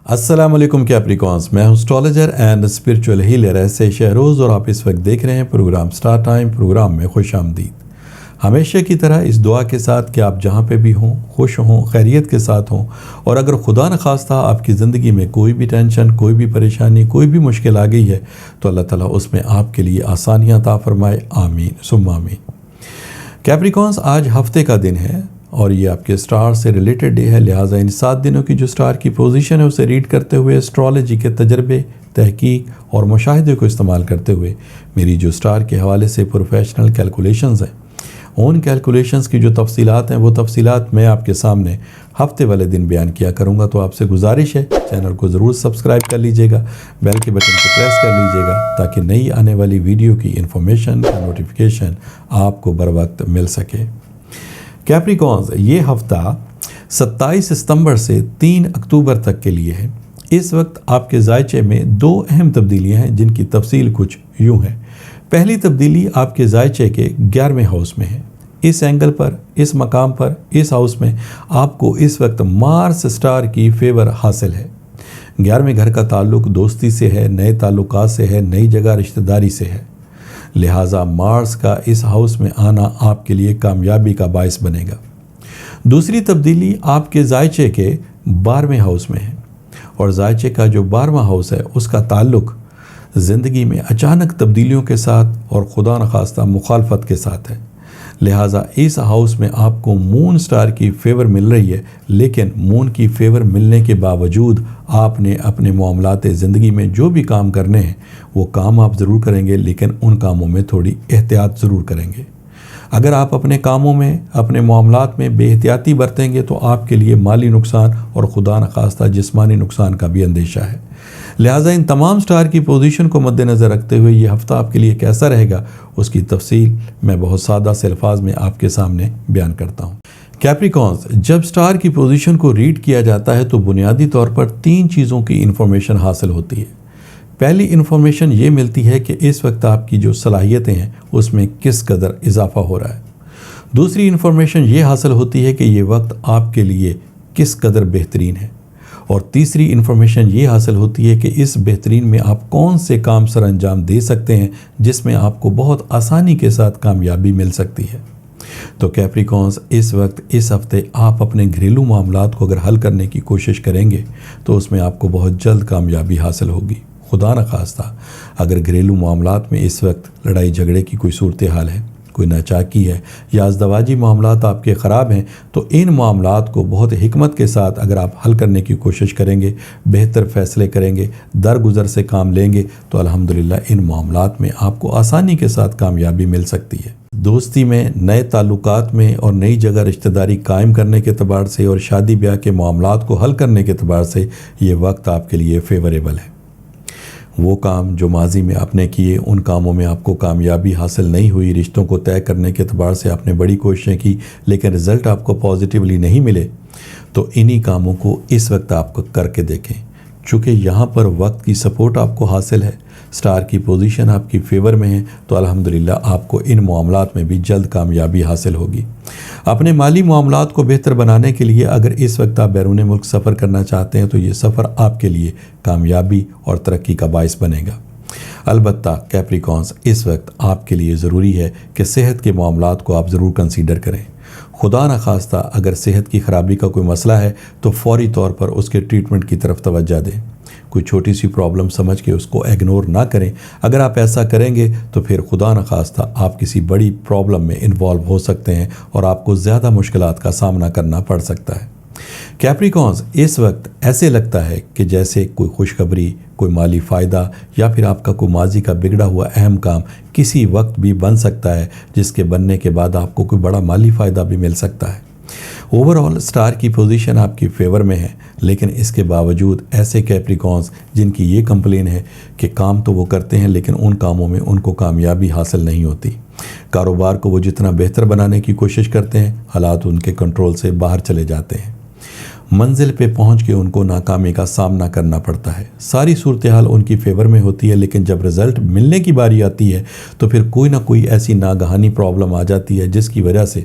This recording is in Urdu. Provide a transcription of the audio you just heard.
السلام علیکم کیپریکونس، میں ہوں اسٹرالوجر اینڈ اسپرچول ہیلر ایسے شہروز، اور آپ اس وقت دیکھ رہے ہیں پروگرام سٹار ٹائم۔ پروگرام میں خوش آمدید۔ ہمیشہ کی طرح اس دعا کے ساتھ کہ آپ جہاں پہ بھی ہوں خوش ہوں، خیریت کے ساتھ ہوں، اور اگر خدا نخواستہ آپ کی زندگی میں کوئی بھی ٹینشن، کوئی بھی پریشانی، کوئی بھی مشکل آ گئی ہے تو اللہ تعالیٰ اس میں آپ کے لیے آسانیاں عطا فرمائے، آمین ثم آمین۔ کیپریکونس، آج ہفتے کا دن ہے اور یہ آپ کے سٹار سے ریلیٹڈ ڈے ہے، لہٰذا ان 7 دنوں کی جو سٹار کی پوزیشن ہے اسے ریڈ کرتے ہوئے اسٹرالوجی کے تجربے، تحقیق اور مشاہدے کو استعمال کرتے ہوئے میری جو سٹار کے حوالے سے پروفیشنل کیلکولیشنز ہیں، ان کیلکولیشنز کی جو تفصیلات ہیں وہ تفصیلات میں آپ کے سامنے ہفتے والے دن بیان کیا کروں گا۔ تو آپ سے گزارش ہے چینل کو ضرور سبسکرائب کر لیجئے گا، بیل کے بٹن کو پریس کر لیجئے گا تاکہ نئی آنے والی ویڈیو کی انفارمیشن کا نوٹیفیکیشن آپ کو بر وقت مل سکے۔ کیپریکونز، یہ ہفتہ 27 ستمبر سے 3 اکتوبر تک کے لیے ہے۔ اس وقت آپ کے ذائچے میں 2 اہم تبدیلیاں ہیں جن کی تفصیل کچھ یوں ہے۔ پہلی تبدیلی آپ کے ذائچے کے 11ویں ہاؤس میں ہے۔ اس اینگل پر، اس مقام پر، اس ہاؤس میں آپ کو اس وقت مارس سٹار کی فیور حاصل ہے۔ 11ویں گھر کا تعلق دوستی سے ہے، نئے تعلقات سے ہے، نئی جگہ رشتہ داری سے ہے، لہٰذا مارس کا اس ہاؤس میں آنا آپ کے لیے کامیابی کا باعث بنے گا۔ دوسری تبدیلی آپ کے ذائچے کے 12ویں ہاؤس میں ہے، اور ذائچے کا جو 12واں ہاؤس ہے اس کا تعلق زندگی میں اچانک تبدیلیوں کے ساتھ اور خدا نخواستہ مخالفت کے ساتھ ہے، لہٰذا اس ہاؤس میں آپ کو مون سٹار کی فیور مل رہی ہے، لیکن مون کی فیور ملنے کے باوجود آپ نے اپنے معاملات زندگی میں جو بھی کام کرنے ہیں وہ کام آپ ضرور کریں گے، لیکن ان کاموں میں تھوڑی احتیاط ضرور کریں گے۔ اگر آپ اپنے کاموں میں، اپنے معاملات میں بے احتیاطی برتیں گے تو آپ کے لیے مالی نقصان اور خدا نخواستہ جسمانی نقصان کا بھی اندیشہ ہے۔ لہٰذا ان تمام سٹار کی پوزیشن کو مد نظر رکھتے ہوئے یہ ہفتہ آپ کے لیے کیسا رہے گا اس کی تفصیل میں بہت سادہ سے الفاظ میں آپ کے سامنے بیان کرتا ہوں۔ کیپریکونز، جب سٹار کی پوزیشن کو ریڈ کیا جاتا ہے تو بنیادی طور پر 3 چیزوں کی انفارمیشن حاصل ہوتی ہے۔ پہلی انفارمیشن یہ ملتی ہے کہ اس وقت آپ کی جو صلاحیتیں ہیں اس میں کس قدر اضافہ ہو رہا ہے۔ دوسری انفارمیشن یہ حاصل ہوتی ہے کہ یہ وقت آپ کے لیے کس قدر بہترین ہے، اور تیسری انفارمیشن یہ حاصل ہوتی ہے کہ اس بہترین میں آپ کون سے کام سر انجام دے سکتے ہیں جس میں آپ کو بہت آسانی کے ساتھ کامیابی مل سکتی ہے۔ تو کیپریکونز، اس وقت اس ہفتے آپ اپنے گھریلو معاملات کو اگر حل کرنے کی کوشش کریں گے تو اس میں آپ کو بہت جلد کامیابی حاصل ہوگی۔ خدا نخواستہ اگر گھریلو معاملات میں اس وقت لڑائی جھگڑے کی کوئی صورتحال ہے، کوئی ناچاکی ہے یا ازدواجی معاملات آپ کے خراب ہیں تو ان معاملات کو بہت حکمت کے ساتھ اگر آپ حل کرنے کی کوشش کریں گے، بہتر فیصلے کریں گے، درگزر سے کام لیں گے تو الحمدللہ ان معاملات میں آپ کو آسانی کے ساتھ کامیابی مل سکتی ہے۔ دوستی میں، نئے تعلقات میں اور نئی جگہ رشتہ داری قائم کرنے کے اعتبار سے اور شادی بیاہ کے معاملات کو حل کرنے کے اعتبار سے یہ وقت آپ کے لیے فیوریبل ہے۔ وہ کام جو ماضی میں آپ نے کیے، ان کاموں میں آپ کو کامیابی حاصل نہیں ہوئی، رشتوں کو طے کرنے کے اعتبار سے آپ نے بڑی کوششیں کی لیکن رزلٹ آپ کو پازیٹیولی نہیں ملے، تو انہی کاموں کو اس وقت آپ کو کر کے دیکھیں۔ چونکہ یہاں پر وقت کی سپورٹ آپ کو حاصل ہے، سٹار کی پوزیشن آپ کی فیور میں ہے، تو الحمدللہ آپ کو ان معاملات میں بھی جلد کامیابی حاصل ہوگی۔ اپنے مالی معاملات کو بہتر بنانے کے لیے اگر اس وقت آپ بیرون ملک سفر کرنا چاہتے ہیں تو یہ سفر آپ کے لیے کامیابی اور ترقی کا باعث بنے گا۔ البتہ کیپریکونز، اس وقت آپ کے لیے ضروری ہے کہ صحت کے معاملات کو آپ ضرور کنسیڈر کریں۔ خدا نخواستہ اگر صحت کی خرابی کا کوئی مسئلہ ہے تو فوری طور پر اس کے ٹریٹمنٹ کی طرف توجہ دیں۔ کوئی چھوٹی سی پرابلم سمجھ کے اس کو اگنور نہ کریں۔ اگر آپ ایسا کریں گے تو پھر خدا نخواستہ آپ کسی بڑی پرابلم میں انوالو ہو سکتے ہیں اور آپ کو زیادہ مشکلات کا سامنا کرنا پڑ سکتا ہے۔ کیپریکونز، اس وقت ایسے لگتا ہے کہ جیسے کوئی خوشخبری، کوئی مالی فائدہ یا پھر آپ کا کوئی ماضی کا بگڑا ہوا اہم کام کسی وقت بھی بن سکتا ہے، جس کے بننے کے بعد آپ کو کوئی بڑا مالی فائدہ بھی مل سکتا ہے۔ اوورآل سٹار کی پوزیشن آپ کی فیور میں ہے، لیکن اس کے باوجود ایسے کیپریکونز جن کی یہ کمپلین ہے کہ کام تو وہ کرتے ہیں لیکن ان کاموں میں ان کو کامیابی حاصل نہیں ہوتی، کاروبار کو وہ جتنا بہتر بنانے کی کوشش کرتے ہیں حالات ان کے کنٹرول سے باہر چلے جاتے ہیں، منزل پہ پہنچ کے ان کو ناکامی کا سامنا کرنا پڑتا ہے، ساری صورتحال ان کی فیور میں ہوتی ہے، لیکن جب رزلٹ ملنے کی باری آتی ہے تو پھر کوئی نہ کوئی ایسی ناگہانی پرابلم آ جاتی ہے جس کی وجہ سے